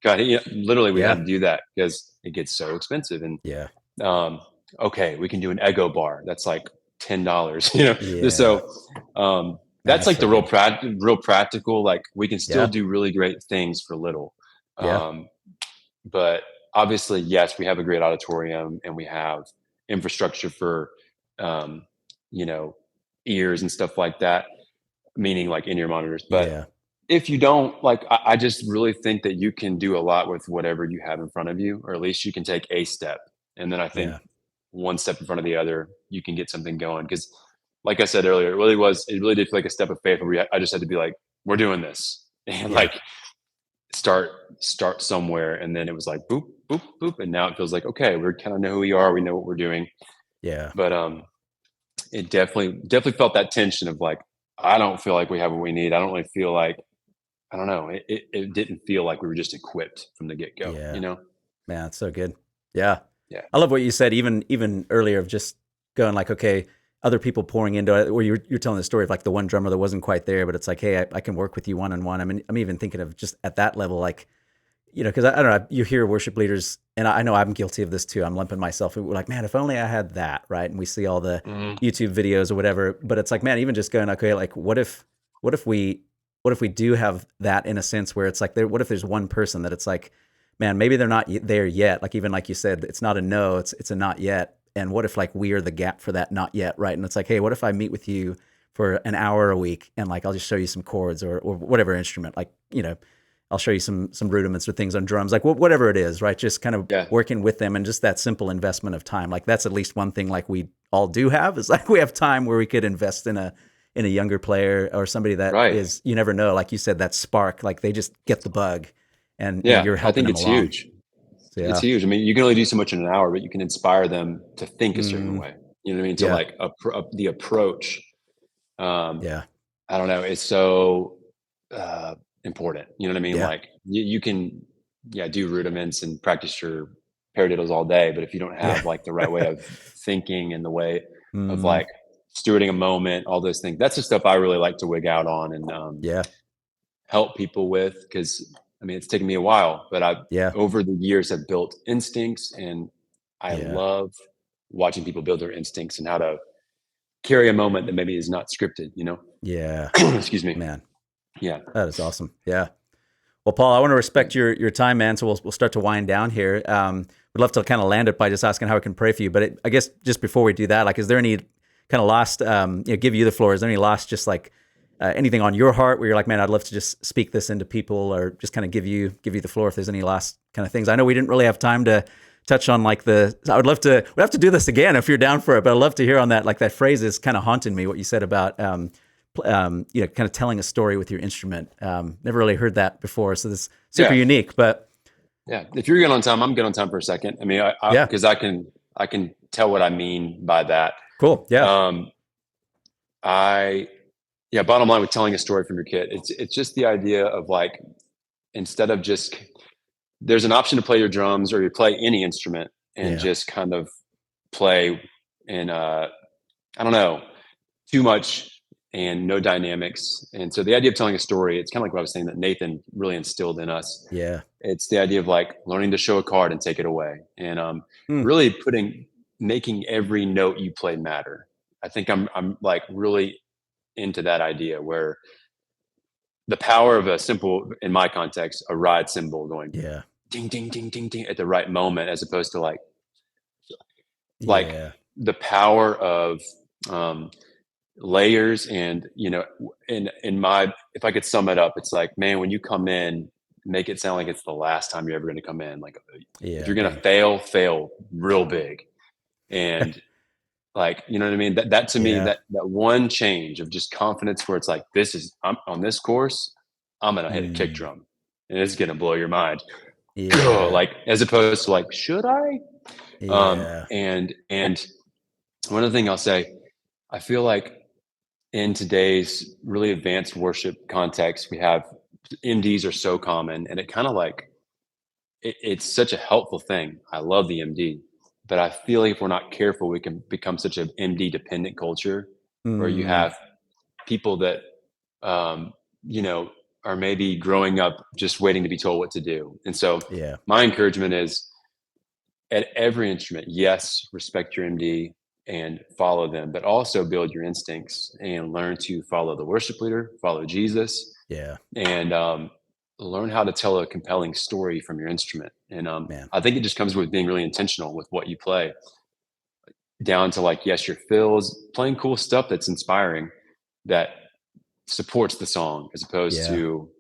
God, literally we had Yeah. to do that because it gets so expensive. And Yeah. um, okay, we can do an Ego bar. That's like $10, Yeah. So Man, that's that's like so the good. real practical. Like we can still Yeah. do really great things for little. Yeah. Um, but obviously, yes, we have a great auditorium and we have infrastructure for, um, you know, ears and stuff like that, meaning like in-ear monitors. But Yeah. if you don't, like, I just really think that you can do a lot with whatever you have in front of you, or at least you can take a step. And then I think Yeah. one step in front of the other, you can get something going. Because, like I said earlier, it really did feel like a step of faith where I just had to be like, we're doing this. And Yeah. like, start somewhere, and then it was like boop boop boop, and now it feels like, okay, we kind of know who we are, we know what we're doing. Yeah. But it definitely felt that tension of like, I don't feel like we have what we need. I don't really feel like, I don't know, it didn't feel like we were just equipped from the get-go, Yeah. Man, it's so good. Yeah. Yeah. I love what you said, even earlier, of just going like, okay, other people pouring into it, or you're telling the story of like the one drummer that wasn't quite there, but it's like, hey, I can work with you one on one. I mean, I'm even thinking of just at that level, like, because I don't know, you hear worship leaders, and I know I'm guilty of this too. I'm lumping myself. We're like, man, if only I had that, right? And we see all the Mhm. YouTube videos or whatever, but it's like, man, even just going, okay, like, what if we, what if we do have that, in a sense where it's like, what if there's one person that it's like, man, maybe they're not there yet. Like, even like you said, it's not a no, it's a not yet. And what if like we are the gap for that not yet, right? And it's like, hey, what if I meet with you for an hour a week, and like I'll just show you some chords, or whatever instrument, like, I'll show you some rudiments or things on drums, like whatever it is, right? Just kind of Yeah. working with them, and just that simple investment of time. Like, that's at least one thing like we all do have, is like we have time where we could invest in a younger player, or somebody that Right. is, you never know, like you said, that spark, like they just get the bug, and Yeah, you're I helping think them it's along. huge. So It's yeah. huge. I mean, you can only do so much in an hour, but you can inspire them to think a certain Mm, way. You know what I mean? To yeah. like the approach. Um, Yeah. I don't know. It's so uh, important. You know what I mean? Yeah. Like you can, yeah, do rudiments and practice your paradiddles all day, but if you don't Yeah. have like the right way of thinking and the way of mm, like stewarding a moment, all those things, that's the stuff I really like to wig out on and yeah. help people with. Because I mean, it's taken me a while, but I Yeah. over the years have built instincts, and I Yeah. love watching people build their instincts and how to carry a moment that maybe is not scripted. Yeah. Excuse me. Man, Yeah. that is awesome. Yeah. Well, Paul, I want to respect your time, man. So we'll start to wind down here. Would love to kind of land it by just asking how I can pray for you. But I guess just before we do that, like, is there any kind of last, give you the floor? Is there any last, just like anything on your heart where you're like, man, I'd love to just speak this into people, or just kind of give you the floor if there's any last kind of things. I know we didn't really have time to touch on like I would love to, we'd have to do this again if you're down for it, but I'd love to hear on that. Like, that phrase is kind of haunting me, what you said about, kind of telling a story with your instrument. Never really heard that before, so this is super Yeah. unique. But Yeah. If you're good on time, I'm good on time for a second. I mean, yeah, because I can tell what I mean by that. cool. Yeah, Um, I Yeah. Bottom line with telling a story from your kid, it's just the idea of like, instead of just, there's an option to play your drums or you play any instrument and yeah, just kind of play in I don't know, too much and no dynamics. And so the idea of telling a story, it's kind of like what I was saying that Nathan really instilled in us. yeah, It's the idea of like learning to show a card and take it away, and mm, really making every note you play matter. I think I'm like really into that idea where the power of a simple, in my context, a ride cymbal going yeah, ding ding ding ding ding at the right moment, as opposed to like yeah, the power of um, layers. And in my, if I could sum it up, it's like, man, when you come in, make it sound like it's the last time you're ever going to come in. Like, if Yeah, you're going to dang. fail real big. And like, you know what I mean? That to me, Yeah. that one change of just confidence, where it's like, I'm on this course, I'm gonna hit a kick Mm, drum, and it's gonna blow your mind. yeah. Like, as opposed to like, should I? Yeah. And one other thing I'll say, I feel like in today's really advanced worship context, we have MDs are so common, and it kind of like it's such a helpful thing. I love the MD, but I feel like if we're not careful, we can become such an MD dependent culture, where you Mm, have people that, um, you know, are maybe growing up just waiting to be told what to do. And so yeah. my encouragement is, at every instrument, yes, respect your MD and follow them, but also build your instincts and learn to follow the worship leader, follow Jesus, Yeah. and learn how to tell a compelling story from your instrument. And Man. I think it just comes with being really intentional with what you play, down to like, yes, your fills, playing cool stuff that's inspiring, that supports the song, as opposed Yeah. to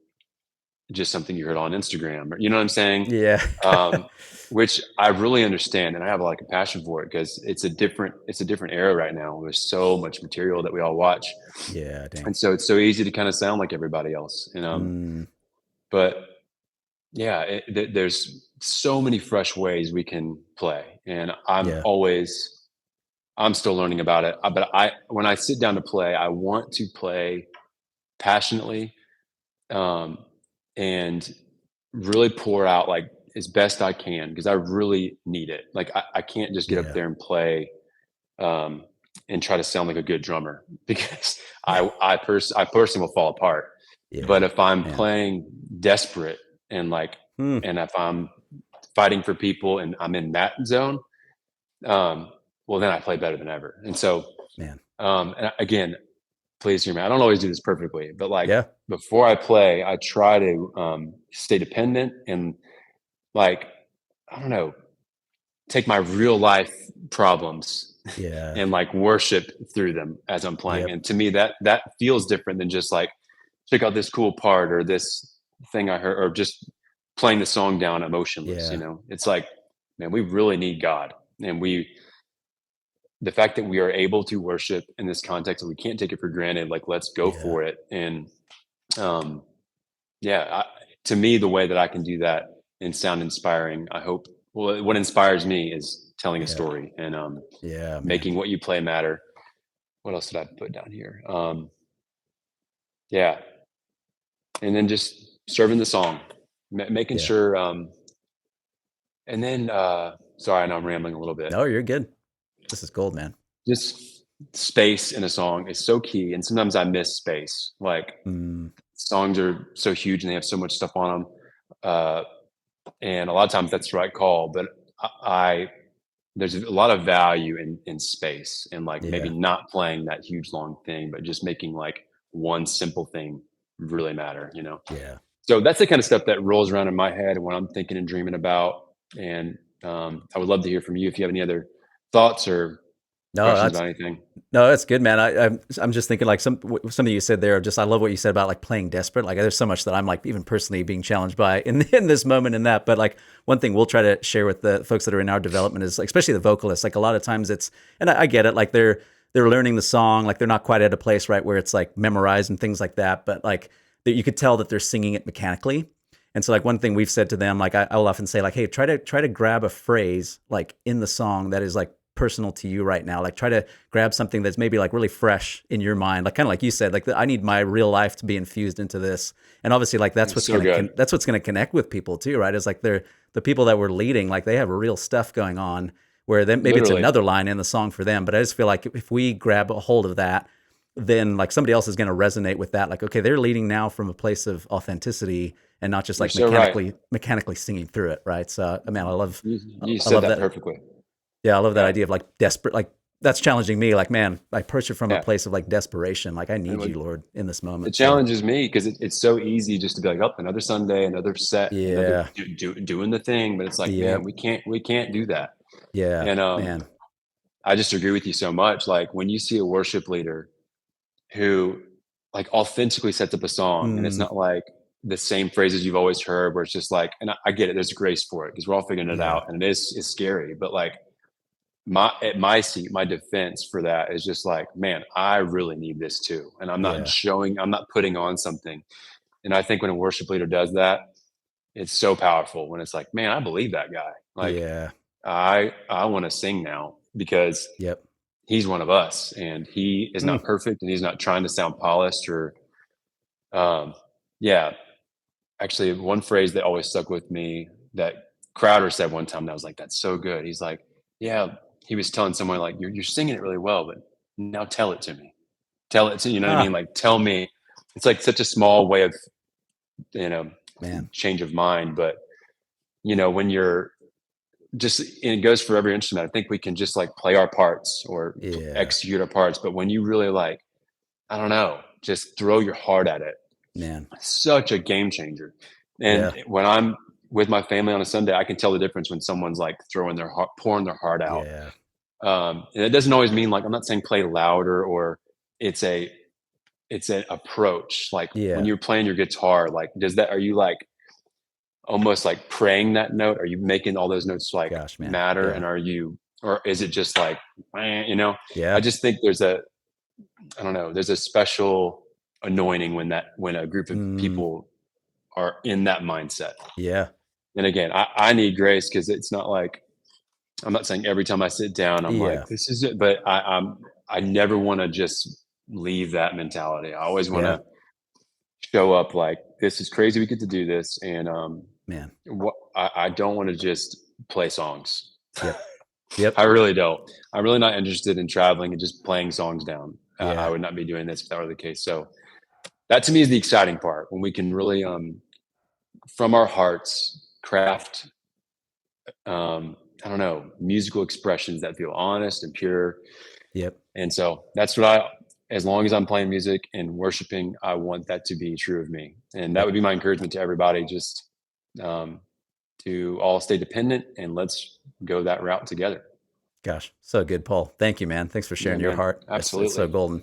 just something you heard on Instagram, or, you know what I'm saying? Yeah. Um, which I really understand, and I have like a passion for it, because it's a different era right now. There's so much material that we all watch, Yeah, dang. and so it's so easy to kind of sound like everybody else. And Mm, but yeah, there's so many fresh ways we can play, and yeah. I'm still learning about it. But when I sit down to play, I want to play passionately, um, and really pour out like as best I can, because I really need it. Like, I can't just get up Yeah. there and play, um, and try to sound like a good drummer, because I personally will fall apart. But Yeah. if I'm Man. playing desperate, and like, Hmm. and if I'm fighting for people and I'm in that zone, um, well, then I play better than ever. And so, Man. and again, please hear me. I don't always do this perfectly, but like, Yeah. before I play, I try to stay dependent, and like, I don't know, take my real life problems Yeah. and like worship through them as I'm playing. Yep. And to me, that feels different than just like, check out this cool part or this thing I heard, or just playing the song down emotionless. Yeah. It's like, man, we really need God, and the fact that we are able to worship in this context, and we can't take it for granted. Like, let's go Yeah. for it. And um, yeah, to me, the way that I can do that and sound inspiring, I hope. Well, what inspires me is telling a Yeah. story, and Yeah, man. making what you play matter. What else did I put down here? Yeah, and then just serving the song, making Yeah. sure. And then, sorry, I know I'm rambling a little bit. No, you're good. This is gold, man. Just space in a song is so key, and sometimes I miss space. Like, Mm, songs are so huge and they have so much stuff on them, uh, and a lot of times that's the right call. But I there's a lot of value in space, and like, maybe yeah. not playing that huge long thing, but just making like one simple thing really matter. Yeah. So that's the kind of stuff that rolls around in my head when I'm thinking and dreaming about. And I would love to hear from you if you have any other thoughts or No, questions that's about anything. no, that's good, man. I'm just thinking like something you said there. Just I love what you said about like playing desperate. Like there's so much that I'm like even personally being challenged by in this moment in that. But like one thing we'll try to share with the folks that are in our development is like, especially the vocalists. Like a lot of times it's, and I get it. Like they're learning the song. Like they're not quite at a place right where it's like memorized and things like that. But like you could tell that they're singing it mechanically. And so like one thing we've said to them, like I will often say like, hey, try to grab a phrase like in the song that is like personal to you right now. Like try to grab something that's maybe like really fresh in your mind. Like kind of like you said, like I need my real life to be infused into this. And obviously like that's It's what's so going to good. that's what's going to connect with people too, right? Is like they're the people that we're leading, like they have real stuff going on where then maybe it's Literally. another line in the song for them, but I just feel like if we grab a hold of that, then like somebody else is going to resonate with that. Like, okay, they're leading now from a place of authenticity and not just You're like so right. mechanically singing through it. Right. So, man, You I said love that that. perfectly. Yeah. I love that Yeah. idea of like desperate, like that's challenging me. Like, man, I approach it from a Yeah. place of like desperation. Like I And need you, Lord, in this it moment. So challenges me, because it's so easy just to be like, oh, another Sunday, another set, another yeah. doing the thing. But it's like, man, Yep. we can't do that. Yeah, And man. I just agree with you so much. Like, when you see a worship leader who like authentically sets up a song, and it's Mm, not like the same phrases you've always heard, where it's just like, and I get it. There's a grace for it because we're all figuring it yeah. out, and it's scary. But like my seat, my defense for that is just like, man, I really need this too, and Yeah. I'm not putting on something. And I think when a worship leader does that, it's so powerful when it's like, man, I believe that guy. Like Yeah. I want to sing now because Yep. he's one of us, and he is not Mm, perfect, and he's not trying to sound polished or um yeah. Actually, one phrase that always stuck with me that Crowder said one time, that I was like, that's so good. He's like, yeah, he was telling someone like, you're singing it really well, but now tell it to me. Tell it to, you know what I mean? ah, Like, tell me. It's like such a small way of, you know, man. change of mind. But, when you're just, and it goes for every instrument. I think we can just like play our parts or Yeah. execute our parts. But when you really like, I don't know, just throw your heart at it, Man. such a game changer. And Yeah. when I'm with my family on a Sunday, I can tell the difference when someone's like throwing their heart, pouring their heart out. Yeah. And it doesn't always mean like, I'm not saying play louder, or it's a it's an approach. Like when Yeah. you're playing your guitar, like are you like almost like praying that note? Are you making all those notes like Gosh, man. matter? Yeah. And or is it just like, I Yeah. just think I don't know, there's a special anointing when a group of Mm, people are in that mindset. yeah. And again, I need grace because it's not like, I'm not saying every time I sit down, I'm like, Yeah. this is it. But I never want to just leave that mentality. I always want Yeah. to show up like, this is crazy. We get to do this. And Man. I don't want to just play songs. Yep. Yep. I really don't. I'm really not interested in traveling and just playing songs down. I Yeah. would not be doing this if that were the case. So that to me is the exciting part, when we can really, from our hearts, craft, I don't know, musical expressions that feel honest and pure. Yep. And so that's as long as I'm playing music and worshiping, I want that to be true of me. And that Yep. would be my encouragement to everybody, just um, to all stay dependent, and let's go that route together. Gosh, so good, Paul. Thank you, man. Thanks for Yeah, sharing your man. heart. It's so Absolutely. golden.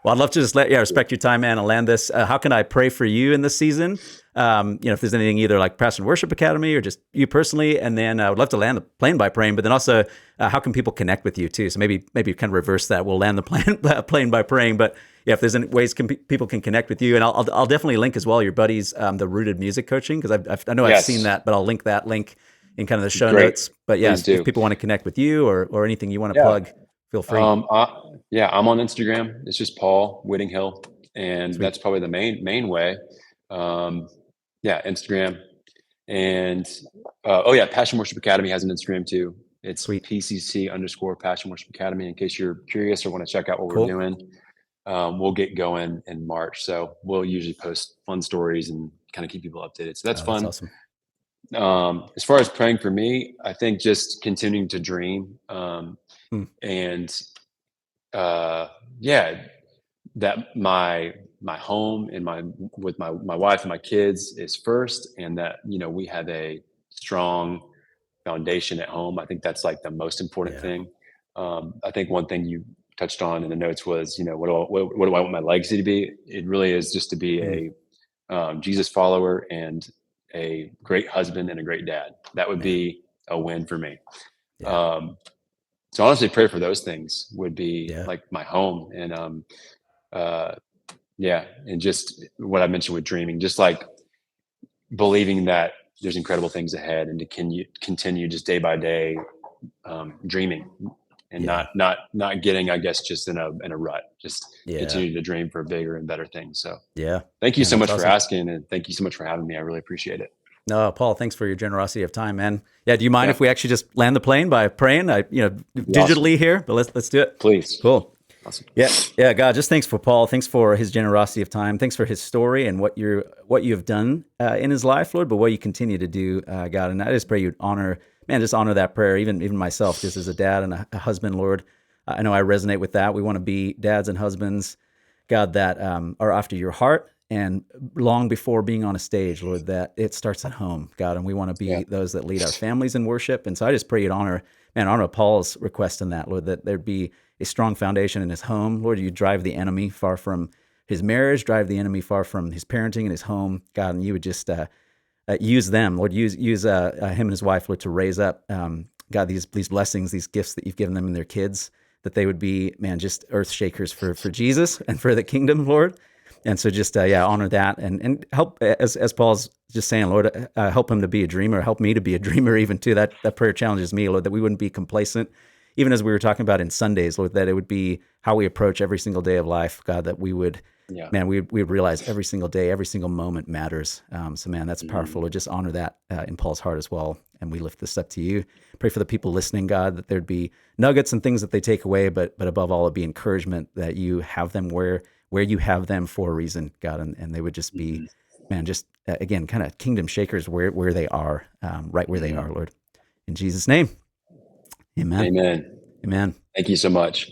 Well, I'd love to just respect your time, man, and land this. How can I pray for you in this season? If there's anything either like Pastor and Worship Academy or just you personally, and then I would love to land the plane by praying. But then also, how can people connect with you too? So maybe kind of reverse that. We'll land the plane by praying. But yeah, if there's any ways people can connect with you, and I'll definitely link as well your buddies, the Rooted Music Coaching, because I know I've seen Yes. that, but I'll link that link in kind of the show Great. notes. But yeah, Please if do. people want to connect with you or anything you want to Yeah. plug, feel free. Yeah, I'm on Instagram. It's just Paul Whittinghill, and Sweet. that's probably the main way. Um, yeah, Instagram. And oh yeah, Passion Worship Academy has an Instagram too. It's Sweet. PCC_Passion Worship Academy. In case you're curious or want to check out what we're Cool. doing, we'll get going in March. So we'll usually post fun stories and kind of keep people updated. So that's Oh, that's fun. awesome. As far as praying for me, I think just continuing to dream, Hmm. and uh, yeah, that my home and with my wife and my kids is first, and that we have a strong foundation at home. I think that's like the most important Yeah. thing. I think one thing you touched on in the notes was, what do I want my legacy to be? It really is just to be Hmm. a Jesus follower and a great husband and a great dad. That would Man. be a win for me. Yeah. Um, so honestly, prayer for those things would be Yeah. like my home, and uh, yeah, and just what I mentioned with dreaming, just like believing that there's incredible things ahead, and to continue just day by day, dreaming, and Yeah. not getting, I guess, just in a rut. Just Yeah. continue to dream for bigger and better things. So Yeah. thank you Man, so that's much for awesome. asking, and thank you so much for having me. I really appreciate it. No, Paul, thanks for your generosity of time, man. Yeah. Do you mind Yeah, if we actually just land the plane by praying? be awesome. Digitally here, but let's do it. Please. Cool. Awesome. Yeah, yeah, God, just thanks for Paul. Thanks for his generosity of time. Thanks for his story and what you have done in his life, Lord, but what you continue to do, God. And I just pray you'd just honor that prayer, even myself, just as a dad and a husband, Lord. I know I resonate with that. We want to be dads and husbands, God, that are after your heart. And long before being on a stage, Lord, that it starts at home, God, and we want to Yeah. be those that lead our families in worship. And so I just pray you'd honor Paul's request in that, Lord, that there'd be a strong foundation in his home. Lord, you drive the enemy far from his marriage, drive the enemy far from his parenting and his home, God, and you would just use them, Lord, use him and his wife, Lord, to raise up, God, these blessings, these gifts that you've given them and their kids, that they would be, man, just earth shakers for Jesus and for the kingdom, Lord. And so just, honor that and help, as Paul's just saying, Lord, help him to be a dreamer, help me to be a dreamer even too. That prayer challenges me, Lord, that we wouldn't be complacent, even as we were talking about in Sundays, Lord, that it would be how we approach every single day of life, God, that we would, Yeah. man, we would realize every single day, every single moment matters. So, man, that's powerful. Lord, just honor that in Paul's heart as well. And we lift this up to you. Pray for the people listening, God, that there'd be nuggets and things that they take away, but above all, it'd be encouragement that you have them where you have them for a reason, God, and they would just be, man, just again, kind of kingdom shakers where they are, right where they are, Lord. In Jesus' name, amen. Amen. Amen. Thank you so much.